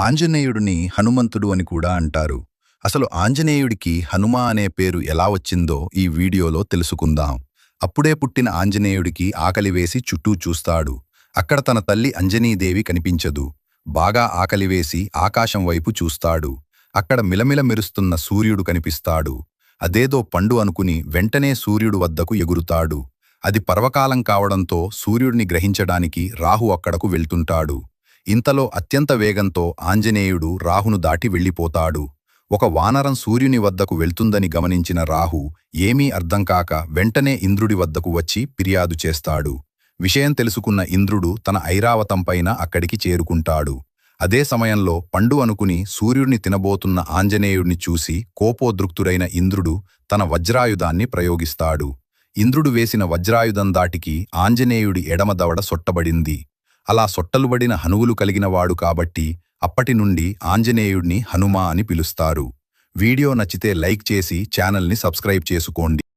ఆంజనేయుడిని హనుమంతుడు అని కూడా అంటారు. అసలు ఆంజనేయుడికి హనుమ అనే పేరు ఎలా వచ్చిందో ఈ వీడియోలో తెలుసుకుందాం. అప్పుడే పుట్టిన ఆంజనేయుడికి ఆకలివేసి చుట్టూ చూస్తాడు. అక్కడ తన తల్లి అంజనీదేవి కనిపించదు. బాగా ఆకలివేసి ఆకాశం వైపు చూస్తాడు. అక్కడ మిలమిల మెరుస్తున్న సూర్యుడు కనిపిస్తాడు. అదేదో పండు అనుకుని వెంటనే సూర్యుడు వద్దకు ఎగురుతాడు. అది పర్వకాలం కావడంతో సూర్యుడిని గ్రహించడానికి రాహు అక్కడకు వెళ్తుంటాడు. ఇంతలో అత్యంత వేగంతో ఆంజనేయుడు రాహును దాటి వెళ్ళిపోతాడు. ఒక వానరం సూర్యుని వద్దకు వెళ్తుందని గమనించిన రాహు ఏమీ అర్థంకాక వెంటనే ఇంద్రుడి వద్దకు వచ్చి ఫిర్యాదు చేస్తాడు. విషయం తెలుసుకున్న ఇంద్రుడు తన ఐరావతంపైన అక్కడికి చేరుకుంటాడు. అదే సమయంలో పండు అనుకుని సూర్యుడిని తినబోతున్న ఆంజనేయుడిని చూసి కోపోద్రుక్తుడైన ఇంద్రుడు తన వజ్రాయుధాన్ని ప్రయోగిస్తాడు. ఇంద్రుడు వేసిన వజ్రాయుధం దాటికి ఆంజనేయుడి ఎడమ దవడ సొట్టబడింది. అలా సొట్టలుబడిన హనువులు కలిగినవాడు కాబట్టి అప్పటినుండి ఆంజనేయుడిని హనుమ అని పిలుస్తారు. వీడియో నచ్చితే లైక్ చేసి ఛానల్ని సబ్స్క్రైబ్ చేసుకోండి.